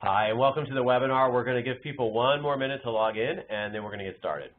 Hi, and welcome to the webinar. We're going to give people one more minute to log in, and then we're going to get started.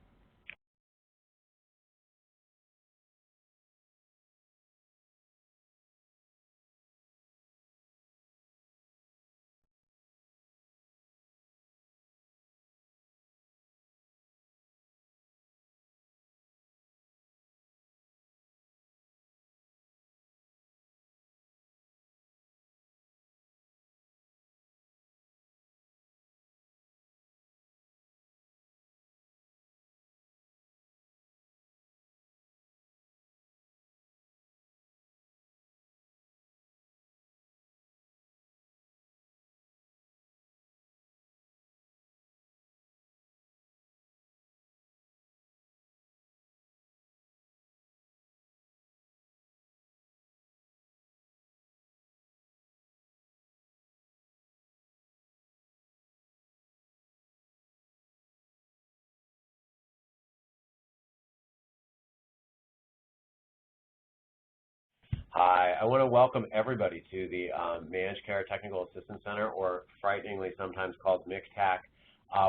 Hi, I want to welcome everybody to the Managed Care Technical Assistance Center, or frighteningly sometimes called MCTAC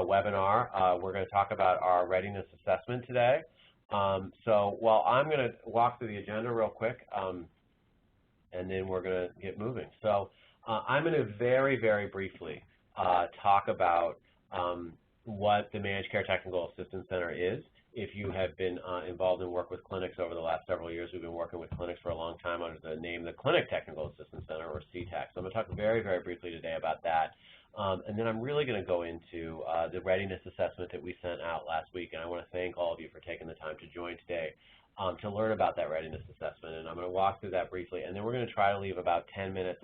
webinar. We're going to talk about our readiness assessment today. So I'm going to walk through the agenda real quick, and then we're going to get moving. So I'm going to very, very briefly talk about what the Managed Care Technical Assistance Center is. If you have been involved in work with clinics over the last several years, we've been working with clinics for a long time under the name the Clinic Technical Assistance Center, or CTAC. So I'm going to talk very, very briefly today about that. And then I'm really going to go into the readiness assessment that we sent out last week. And I want to thank all of you for taking the time to join today to learn about that readiness assessment. And I'm going to walk through that briefly. And then we're going to try to leave about 10 minutes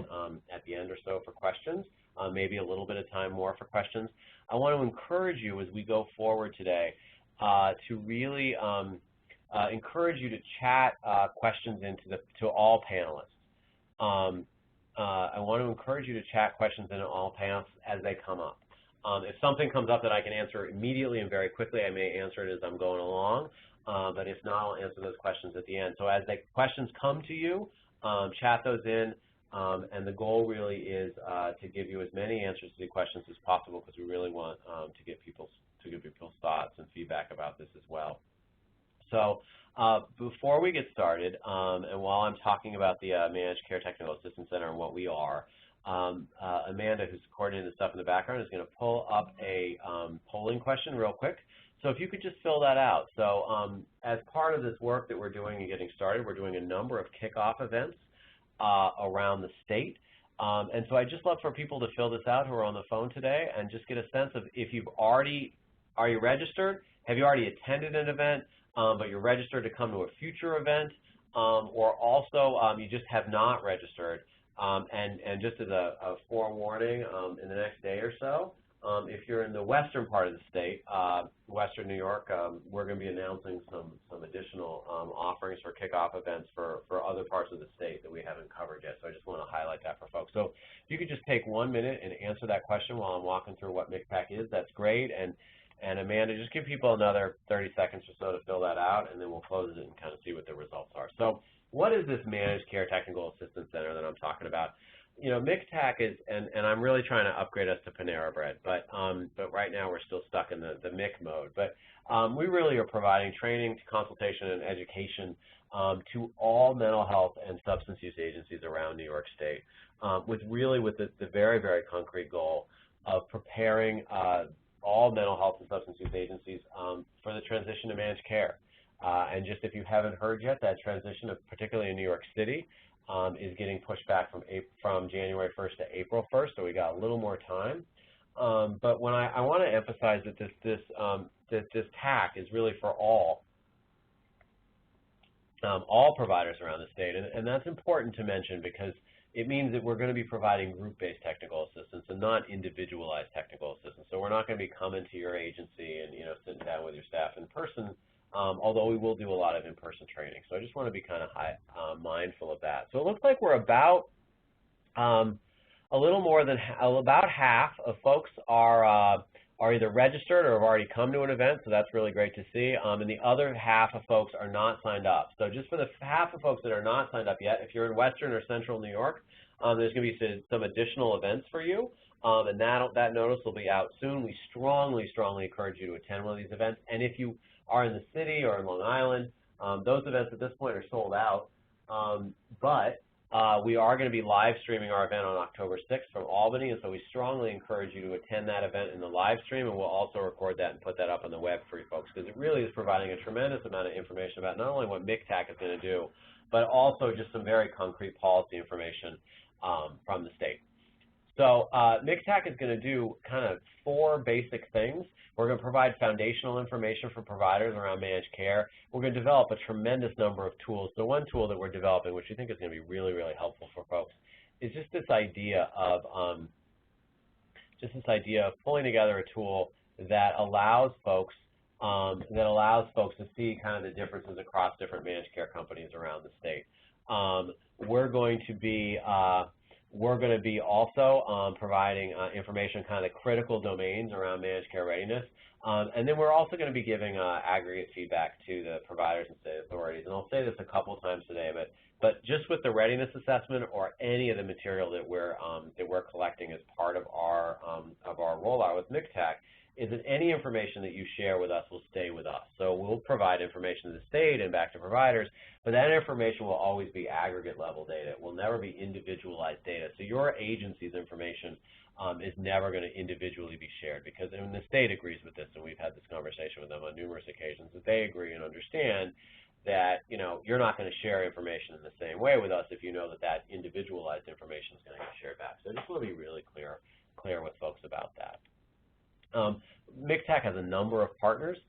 at the end or so for questions, maybe a little bit of time more for questions. I want to encourage you as we go forward today to really encourage you to chat questions to all panelists. I want to encourage you to chat questions into all panelists as they come up. If something comes up that I can answer immediately and very quickly, I may answer it as I'm going along, but if not, I'll answer those questions at the end. So as the questions come to you, chat those in, and the goal really is to give you as many answers to the questions as possible, because we really want to get people's thoughts and feedback about this as well. So before we get started, and while I'm talking about the Managed Care Technical Assistance Center and what we are, Amanda, who's coordinating the stuff in the background, is going to pull up a polling question real quick. So if you could just fill that out. So as part of this work that we're doing and getting started, we're doing a number of kickoff events around the state. And so I'd just love for people to fill this out who are on the phone today and just get a sense of if you've already, are you registered? Have you already attended an event, but you're registered to come to a future event, or also you just have not registered? And just as a forewarning, in the next day or so, if you're in the western part of the state, western New York, we're going to be announcing some additional offerings for kickoff events for other parts of the state that we haven't covered yet. So I just want to highlight that for folks. So if you could just take 1 minute and answer that question while I'm walking through what MCTAC is, that's great. And Amanda, just give people another 30 seconds or so to fill that out, and then we'll close it and kind of see what the results are. So what is this Managed Care Technical Assistance Center that I'm talking about? You know, MCTAC is, and I'm really trying to upgrade us to Panera Bread, but right now we're still stuck in the MIC mode. But we really are providing training, consultation, and education to all mental health and substance use agencies around New York State, with the very, very concrete goal of preparing all mental health and substance use agencies for the transition to managed care. And just if you haven't heard yet, that transition, particularly in New York City, is getting pushed back from January 1st to April 1st, so we got a little more time. But when I want to emphasize that this TAC is really for all providers around the state, and that's important to mention because it means that we're going to be providing group-based technical assistance and not individualized technical assistance. So we're not going to be coming to your agency and sitting down with your staff in person, although we will do a lot of in-person training. So I just want to be kind of mindful of that. So it looks like we're about a little more than about half of folks are either registered or have already come to an event, so that's really great to see. And the other half of folks are not signed up. So just for the half of folks that are not signed up yet, if you're in Western or Central New York, there's going to be some additional events for you. and that notice will be out soon. We strongly, strongly encourage you to attend one of these events. And if you are in the city or in Long Island, those events at this point are sold out, but we are going to be live streaming our event on October 6th from Albany, and so we strongly encourage you to attend that event in the live stream, and we'll also record that and put that up on the web for you folks, because it really is providing a tremendous amount of information about not only what MCTAC is going to do, but also just some very concrete policy information from the state. So MCTAC is going to do kind of 4 basic things. We're going to provide foundational information for providers around managed care. We're going to develop a tremendous number of tools. So one tool that we're developing, which we think is going to be really, really helpful for folks, is just this idea of pulling together a tool that allows folks to see kind of the differences across different managed care companies around the state. We're going to be also providing information on kind of the critical domains around managed care readiness. And then we're also going to be giving aggregate feedback to the providers and state authorities. And I'll say this a couple of times today, but just with the readiness assessment or any of the material that we're collecting as part of our rollout with MCTAC, is that any information that you share with us will stay with us. So we'll provide information to the state and back to providers, but that information will always be aggregate level data. It will never be individualized data. So your agency's information is never going to individually be shared, because and the state agrees with this, and we've had this conversation with them on numerous occasions, that they agree and understand that, you know, you're not going to share information in the same way with us if you know that that individualized information is going to get shared back. So I just want to be really clear with folks about that. MCTAC has a number of partners,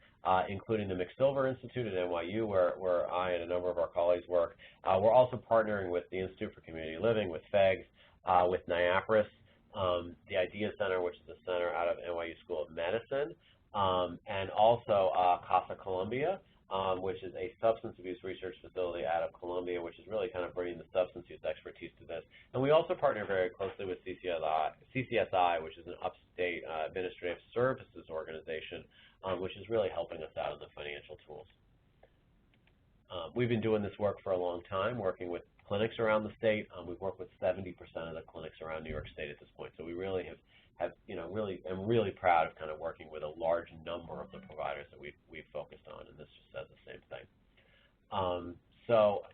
including the McSilver Institute at NYU, where I and a number of our colleagues work. We're also partnering with the Institute for Community Living, with FEGS, with NIAPRIS, the IDEA Center, which is a center out of NYU School of Medicine, and also Casa Columbia, which is a substance abuse research facility out of Columbia, which is really kind of bringing the substance use expertise to this. And we also partner very closely with CCSI, which is an upstate administrative services organization, which is really helping us out on the financial tools. We've been doing this work for a long time, working with clinics around the state. We've worked with 70% of the clinics around New York State at this point. So we really have you know, I'm really proud of kind of working with a large number of the providers that we've focused on, and this just says the same thing. So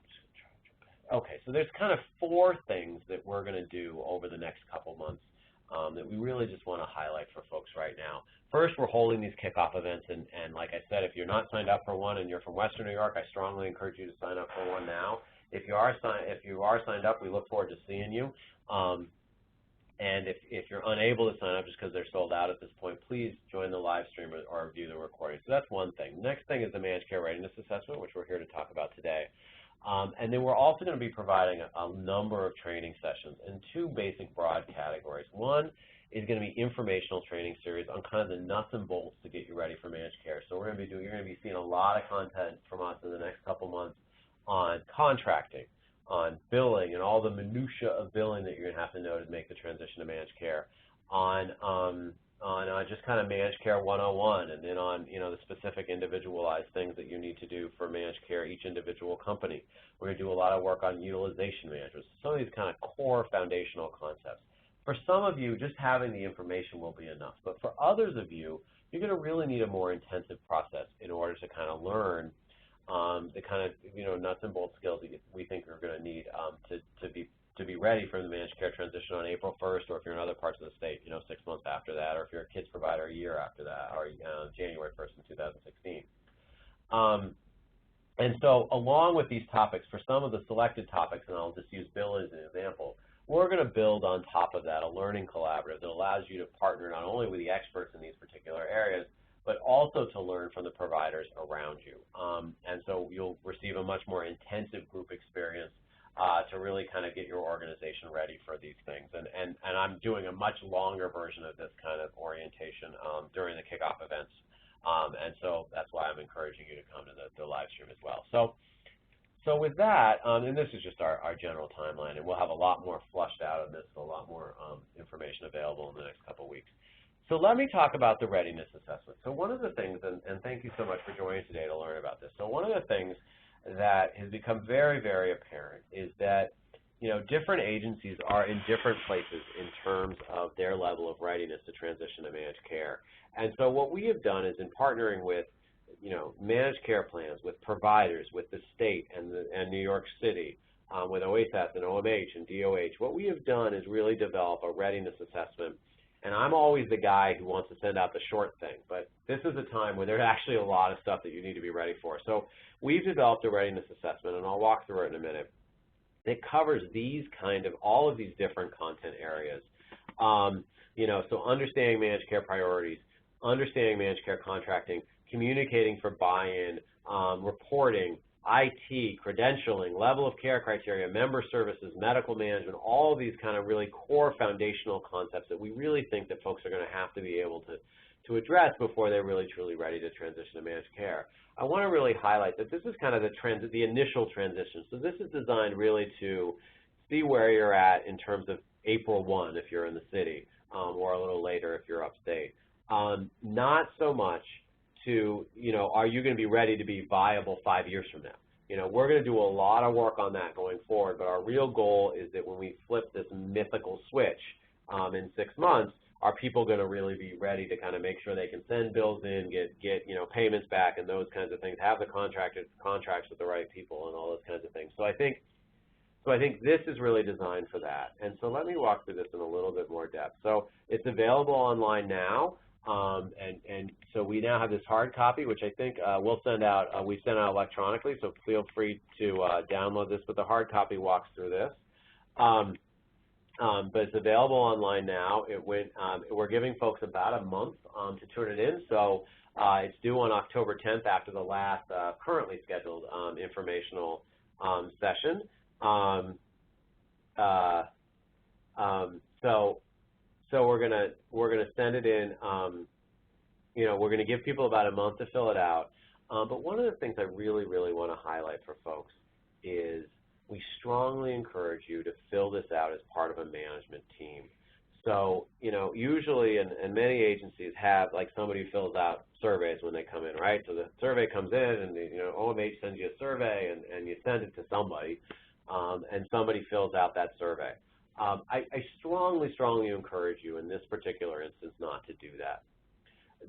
there's kind of 4 things that we're going to do over the next couple months that we really just want to highlight for folks right now. First, we're holding these kickoff events, and like I said, if you're not signed up for one and you're from Western New York, I strongly encourage you to sign up for one now. If you are signed up, we look forward to seeing you. And if you're unable to sign up just because they're sold out at this point, please join the live stream or view the recording. So that's one thing. The next thing is the Managed Care Readiness Assessment, which we're here to talk about today. And then we're also going to be providing a number of training sessions in 2 basic broad categories. One is going to be informational training series on kind of the nuts and bolts to get you ready for managed care. So you're going to be seeing a lot of content from us in the next couple months on contracting, on billing, and all the minutia of billing that you're going to have to know to make the transition to managed care, on just kind of managed care 101, and then on, you know, the specific individualized things that you need to do for managed care, each individual company. We're going to do a lot of work on utilization management, some of these kind of core foundational concepts. For some of you, just having the information will be enough, but for others of you, you're going to really need a more intensive process in order to kind of learn the kind of, you know, nuts and bolts skills that we think are going to need to be ready for the managed care transition on April 1st, or if you're in other parts of the state, you know, 6 months after that, or if you're a kids provider a year after that, or January 1st in 2016. And so along with these topics, for some of the selected topics, and I'll just use Bill as an example, we're going to build on top of that a learning collaborative that allows you to partner not only with the experts in these particular areas, but also to learn from the providers around you. And so you'll receive a much more intensive group experience to really kind of get your organization ready for these things. And I'm doing a much longer version of this kind of orientation during the kickoff events. And so that's why I'm encouraging you to come to the live stream as well. So with that, and this is just our general timeline, and we'll have a lot more flushed out of this, a lot more information available in the next couple of weeks. So let me talk about the readiness assessment. So one of the things, and thank you so much for joining today to learn about this. So one of the things that has become very, very apparent is that different agencies are in different places in terms of their level of readiness to transition to managed care. And so what we have done is in partnering with, managed care plans, with providers, with the state and New York City, with OASAS and OMH and DOH, what we have done is really develop a readiness assessment. And I'm always the guy who wants to send out the short thing, but this is a time where there's actually a lot of stuff that you need to be ready for. So we've developed a readiness assessment, and I'll walk through it in a minute. It covers all of these different content areas. So understanding managed care priorities, understanding managed care contracting, communicating for buy-in, reporting, IT, credentialing, level of care criteria, member services, medical management, all of these kind of really core foundational concepts that we really think that folks are going to have to be able to address before they're really truly ready to transition to managed care. I want to really highlight that this is kind of the initial transition. So this is designed really to see where you're at in terms of April 1 if you're in the city, or a little later if you're upstate. Not so much to, are you going to be ready to be viable 5 years from now? We're going to do a lot of work on that going forward, but our real goal is that when we flip this mythical switch in 6 months, are people going to really be ready to kind of make sure they can send bills in, get payments back and those kinds of things, have the contracts with the right people and all those kinds of things. So I think this is really designed for that. And so let me walk through this in a little bit more depth. So it's available online now. And so we now have this hard copy, which I think we'll send out. We send out electronically, so feel free to download this. But the hard copy walks through this. But it's available online now. We're giving folks about a month to turn it in. So it's due on October 10th after the last currently scheduled informational session. So we're gonna send it in. We're gonna give people about a month to fill it out. But one of the things I really want to highlight for folks is we strongly encourage you to fill this out as part of a management team. So usually, and many agencies have like somebody who fills out surveys when they come in, right? So the survey comes in, and OMH sends you a survey, and you send it to somebody, and somebody fills out that survey. I strongly encourage you in this particular instance not to do that.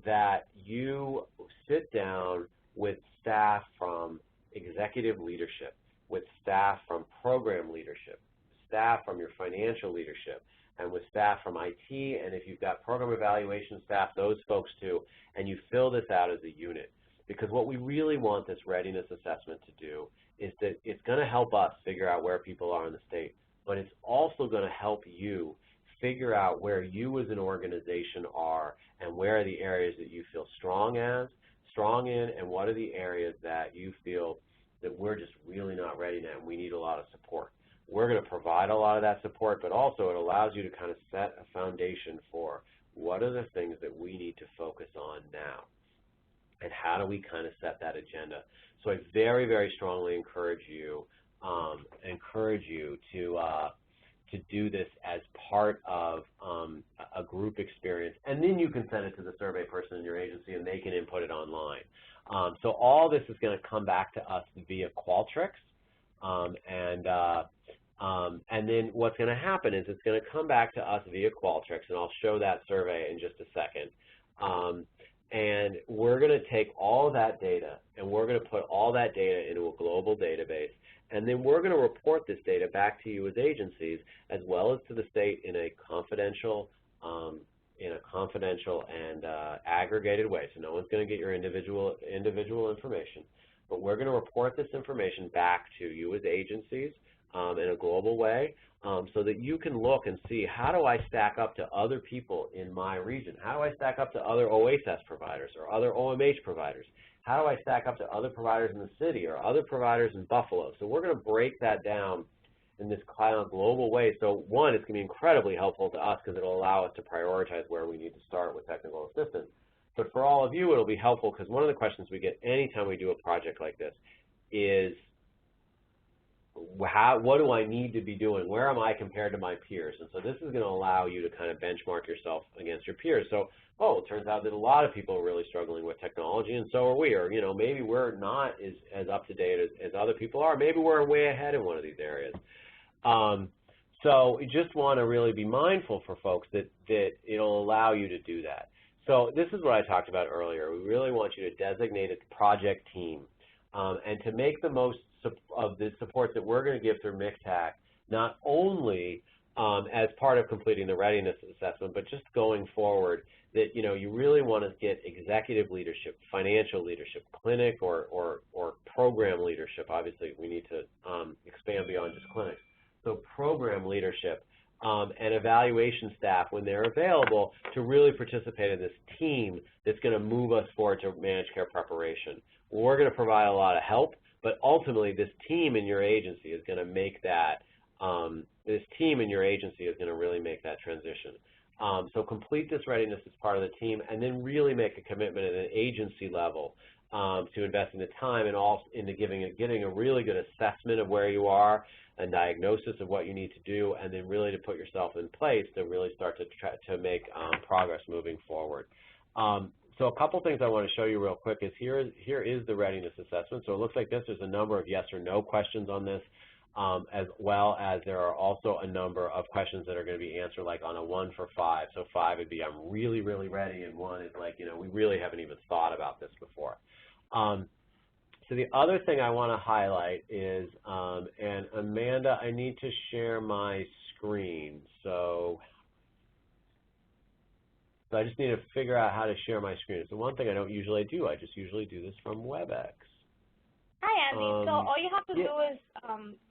That you sit down with staff from executive leadership, with staff from program leadership, staff from your financial leadership, and with staff from IT, and if you've got program evaluation staff, those folks too, and you fill this out as a unit. Because what we really want this readiness assessment to do is that it's going to help us figure out where people are in the state, but it's also going to help you figure out where you as an organization are and where are the areas that you feel strong in, and what are the areas that you feel that we're just really not ready now and we need a lot of support. We're going to provide a lot of that support, but also it allows you to kind of set a foundation for what are the things that we need to focus on now, and how do we kind of set that agenda. So I very strongly encourage you to do this as part of a group experience, and then you can send it to the survey person in your agency and they can input it online. So all this is going to come back to us via Qualtrics, and then what's going to happen is it's going to come back to us via Qualtrics, and I'll show that survey in just a second. And we're going to take all of that data, and we're going to put all that data into a global database, and then we're going to report this data back to you as agencies, as well as to the state in a confidential and aggregated way. So no one's going to get your individual information, but we're going to report this information back to you as agencies in a global way, so that you can look and see, how do I stack up to other people in my region? How do I stack up to other OASAS providers or other OMH providers? How do I stack up to other providers in the city or other providers in Buffalo? So we're going to break that down in this kind of global way. So one, it's going to be incredibly helpful to us because it will allow us to prioritize where we need to start with technical assistance. But for all of you, it will be helpful because one of the questions we get anytime we do a project like this is, what do I need to be doing? Where am I compared to my peers? And so this is going to allow you to kind of benchmark yourself against your peers. So, it turns out that a lot of people are really struggling with technology, and so are we. Or, maybe we're not as up to date as other people are. Maybe we're way ahead in one of these areas. So you just want to really be mindful for folks that it'll allow you to do that. So this is what I talked about earlier. We really want you to designate a project team and to make the most of the supports that we're going to give through MCTAC, not only as part of completing the readiness assessment, but just going forward, that you really want to get executive leadership, financial leadership, clinic or program leadership. Obviously, we need to expand beyond just clinics. So program leadership and evaluation staff, when they're available, to really participate in this team that's going to move us forward to managed care preparation. We're going to provide a lot of help, but ultimately this team in your agency is going to make that really make that transition. So complete this readiness as part of the team, and then really make a commitment at an agency level to investing the time and also into getting a really good assessment of where you are, a diagnosis of what you need to do, and then really to put yourself in place to really start to make progress moving forward. So a couple things I want to show you real quick is here is the readiness assessment. So it looks like this. There's a number of yes or no questions on this, as well as there are also a number of questions that are going to be answered like on a 1 for 5. So 5 would be I'm really, really ready, and 1 is like, we really haven't even thought about this before. So the other thing I want to highlight is, and Amanda, I need to share my screen. So I just need to figure out how to share my screen. It's the one thing I don't usually do. I just usually do this from WebEx. Hi, Andy. So all you have to do is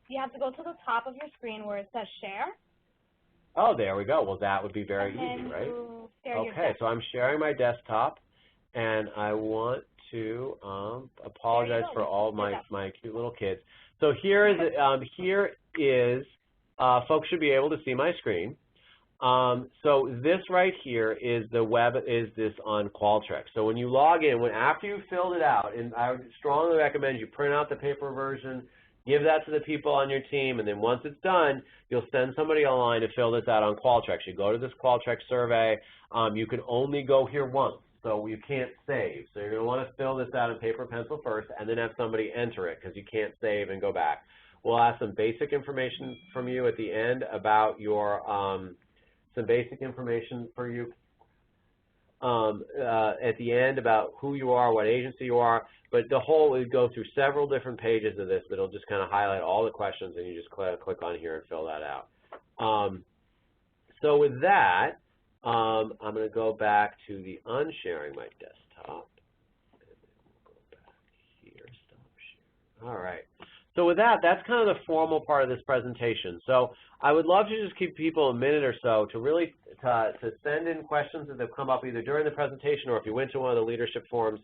you have to go to the top of your screen where it says share. Oh, there we go. Well, that would be very easy, right? Okay, so I'm sharing my desktop, and I want to apologize for all my cute little kids. So here is folks should be able to see my screen. So this right here is this on Qualtrics. So when you log in, after you've filled it out, and I would strongly recommend you print out the paper version, give that to the people on your team, and then once it's done, you'll send somebody online to fill this out on Qualtrics. You go to this Qualtrics survey. You can only go here once, so you can't save. So you're going to want to fill this out in paper pencil first, and then have somebody enter it, because you can't save and go back. We'll ask some basic information from you at the end about your some basic information for you at the end about who you are, what agency you are, but the whole would go through several different pages of this that'll just kind of highlight all the questions, and you just click on here and fill that out. So with that, I'm going to go back to the unsharing my desktop. And then we'll go back here, stop sharing. All right. So with that, that's kind of the formal part of this presentation. So I would love to just give people a minute or so to really to send in questions that have come up either during the presentation, or if you went to one of the leadership forums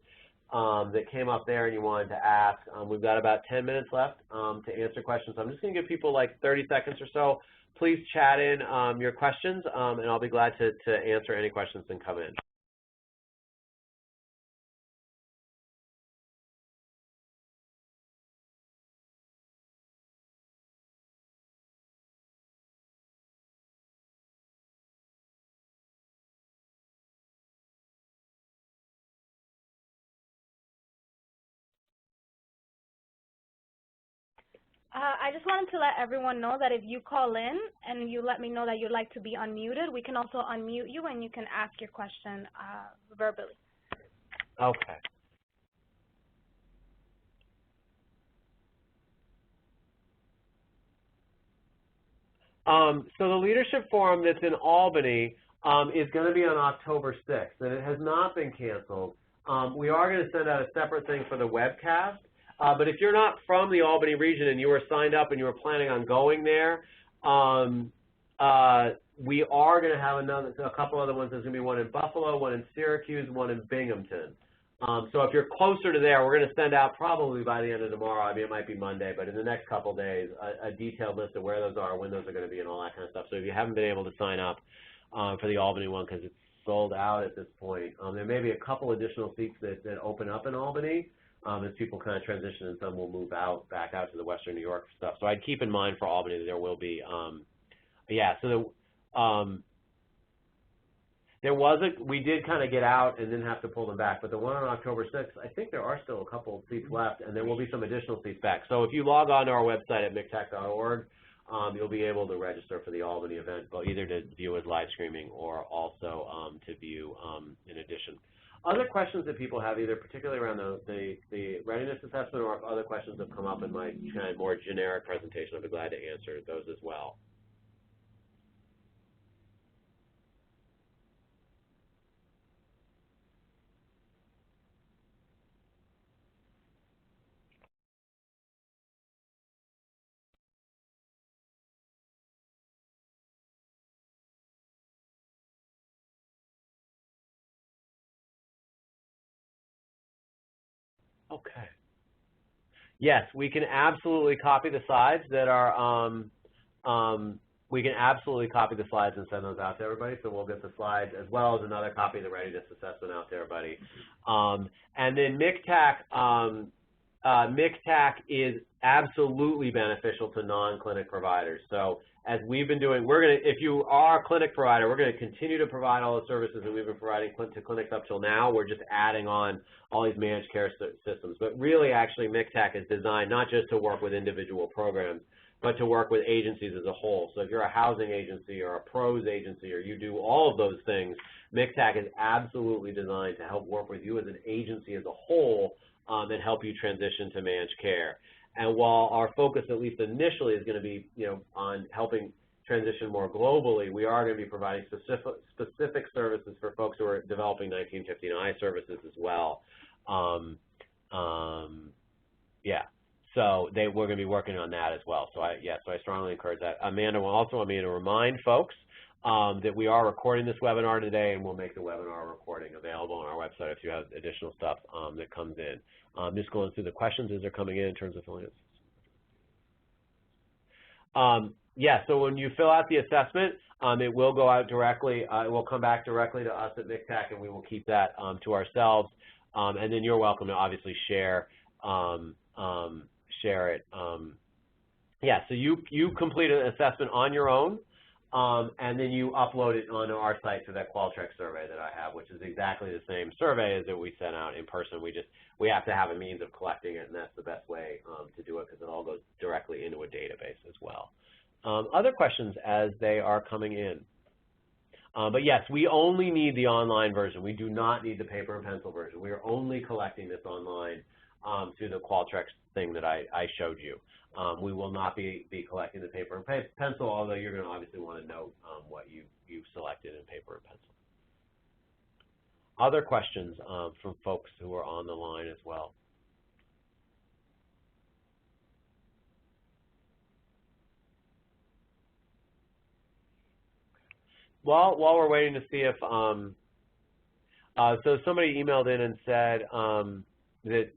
that came up there and you wanted to ask. We've got about 10 minutes left to answer questions. So I'm just going to give people like 30 seconds or so. Please chat in your questions, and I'll be glad to answer any questions that come in. I just wanted to let everyone know that if you call in and you let me know that you'd like to be unmuted, we can also unmute you and you can ask your question verbally. Okay. So the leadership forum that's in Albany is going to be on October 6th, and it has not been canceled. We are going to send out a separate thing for the webcast. But if you're not from the Albany region and you were signed up and you were planning on going there, we are going to have a couple other ones. There's going to be one in Buffalo, one in Syracuse, one in Binghamton. So if you're closer to there, we're going to send out probably by the end of tomorrow. I mean, it might be Monday, but in the next couple days, a detailed list of where those are, when those are going to be, and all that kind of stuff. So if you haven't been able to sign up for the Albany one because it's sold out at this point, there may be a couple additional seats that open up in Albany. As people kind of transition, and some will move back out to the Western New York stuff. So I'd keep in mind for Albany that there will be, we did kind of get out and then have to pull them back, but the one on October 6th, I think there are still a couple of seats left, and there will be some additional seats back. So if you log on to our website at mctac.org, you'll be able to register for the Albany event, but either to view as live streaming or also to view in addition. Other questions that people have, either particularly around the readiness assessment, or if other questions have come up in my kind of more generic presentation, I'd be glad to answer those as well. Okay. Yes, we can absolutely copy the slides that are, we can absolutely copy the slides and send those out to everybody. So we'll get the slides as well as another copy of the readiness assessment out to everybody. And then MICTAC is absolutely beneficial to non-clinic providers. So as we've been doing, if you are a clinic provider, we're going to continue to provide all the services that we've been providing to clinics up till now. We're just adding on all these managed care systems. But really, actually, MICTAC is designed not just to work with individual programs, but to work with agencies as a whole. So if you're a housing agency or a PROS agency, or you do all of those things, MICTAC is absolutely designed to help work with you as an agency as a whole and help you transition to managed care. And while our focus, at least initially, is going to be, on helping transition more globally, we are going to be providing specific services for folks who are developing 1959 services as well. Yeah, so we're going to be working on that as well. So I strongly encourage that. Amanda will also want me to remind folks that we are recording this webinar today, and we'll make the webinar recording available on our website if you have additional stuff that comes in. Just going through the questions as they're coming in terms of filling it. Yeah, so when you fill out the assessment, it will go out directly. It will come back directly to us at MICTAC, and we will keep that to ourselves. And then you're welcome to obviously share it. Yeah, so you complete an assessment on your own. And then you upload it onto our site through that Qualtrics survey that I have, which is exactly the same survey as that we sent out in person. We have to have a means of collecting it, and that's the best way to do it, because it all goes directly into a database as well. Other questions as they are coming in? But yes, we only need the online version. We do not need the paper and pencil version. We are only collecting this online through the Qualtrics thing that I showed you. We will not be collecting the paper and pencil, although you're going to obviously want to note what you've selected in paper and pencil. Other questions from folks who are on the line as well? While we're waiting to see if, so somebody emailed in and said, that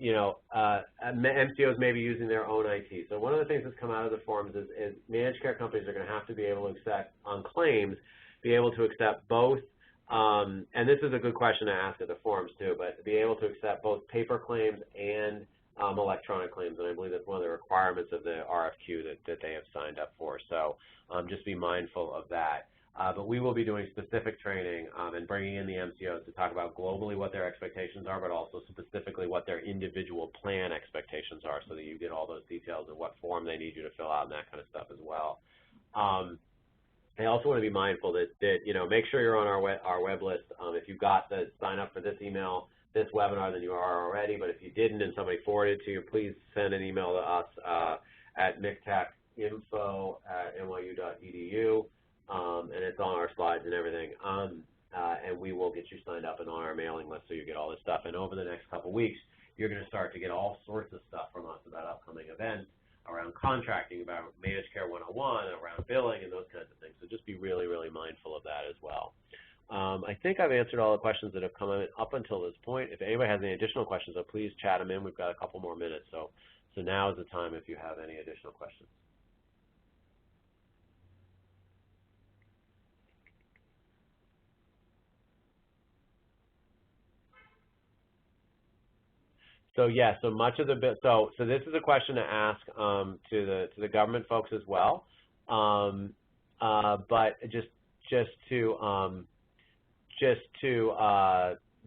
MCOs may be using their own IT. So one of the things that's come out of the forms is managed care companies are going to have to be able to accept, on claims, be able to accept both, and this is a good question to ask at the forms too, but be able to accept both paper claims and electronic claims, and I believe that's one of the requirements of the RFQ that they have signed up for. So just be mindful of that. But we will be doing specific training and bringing in the MCOs to talk about globally what their expectations are, but also specifically what their individual plan expectations are, so that you get all those details of what form they need you to fill out and that kind of stuff as well. I also want to be mindful that make sure you're on our web list. If you got the sign up for this email, this webinar, then you are already. But if you didn't and somebody forwarded it to you, please send an email to us at mictacinfo@nyu.edu. And it's on our slides and everything, and we will get you signed up and on our mailing list so you get all this stuff. And over the next couple weeks, you're going to start to get all sorts of stuff from us about upcoming events, around contracting, about Managed Care 101, around billing, and those kinds of things. So just be really, really mindful of that as well. I think I've answered all the questions that have come in up until this point. If anybody has any additional questions, please chat them in. We've got a couple more minutes, so now is the time if you have any additional questions. So yeah, so much of the so this is a question to ask to the government folks as well, but just to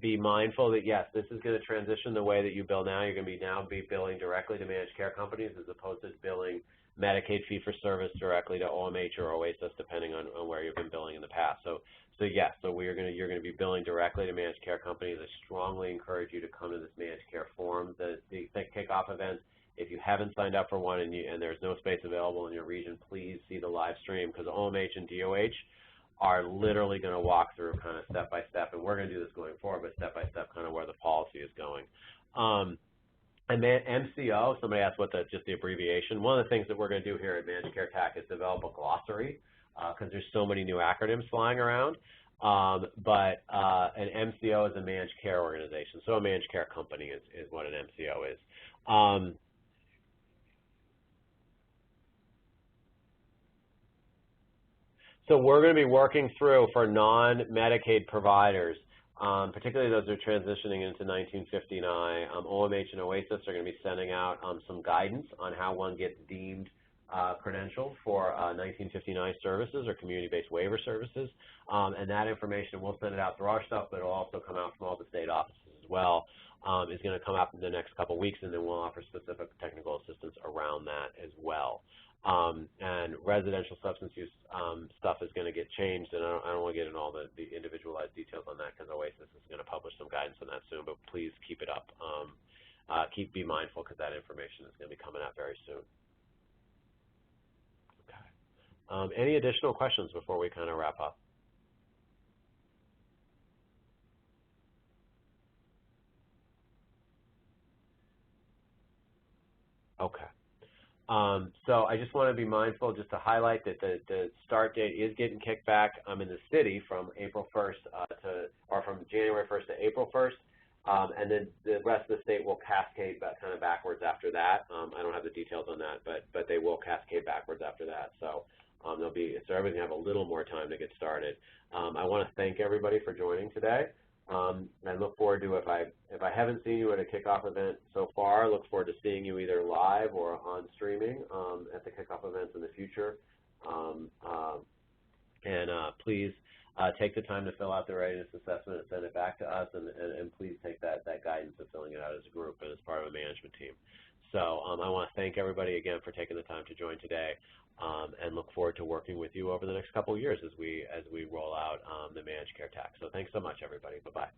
be mindful that yes, this is going to transition the way that you bill now. You're going to be billing directly to managed care companies as opposed to billing Medicaid fee-for-service directly to OMH or OASIS, depending on where you've been billing in the past. So yes, so you're going to be billing directly to managed care companies. I strongly encourage you to come to this managed care forum. The kickoff event, if you haven't signed up for one and there's no space available in your region, please see the live stream, because OMH and DOH are literally going to walk through kind of step by step, and we're going to do this going forward, but step by step kind of where the policy is going. And then MCO, somebody asked what just the abbreviation. One of the things that we're going to do here at Managed Care TAC is develop a glossary, because there's so many new acronyms flying around. But an MCO is a managed care organization, so a managed care company is what an MCO is. So we're going to be working through for non-Medicaid providers, particularly those who are transitioning into 1959. OMH and OASIS are going to be sending out some guidance on how one gets deemed credentialed for 1959 services or community-based waiver services. And that information, we'll send it out through our stuff, but it'll also come out from all the state offices as well. Is going to come out in the next couple of weeks, and then we'll offer specific technical assistance around that as well. And residential substance use stuff is going to get changed, and I don't want to get into all the individualized details on that, because OASIS is going to publish some guidance on that soon, but please keep it up. Be mindful, because that information is going to be coming out very soon. Okay. Any additional questions before we kind of wrap up? Okay. So I just want to be mindful, just to highlight that the start date is getting kicked back in the city from April 1st from January 1st to April 1st, and then the rest of the state will cascade kind of backwards after that. I don't have the details on that, but they will cascade backwards after that. So everybody's gonna have a little more time to get started. I want to thank everybody for joining today. I look forward to, if I haven't seen you at a kickoff event so far, look forward to seeing you either live or on streaming at the kickoff events in the future. Please take the time to fill out the readiness assessment and send it back to us, and please take that guidance of filling it out as a group and as part of a management team. So I want to thank everybody again for taking the time to join today, and look forward to working with you over the next couple of years as we roll out the managed care tax. So thanks so much, everybody. Bye-bye.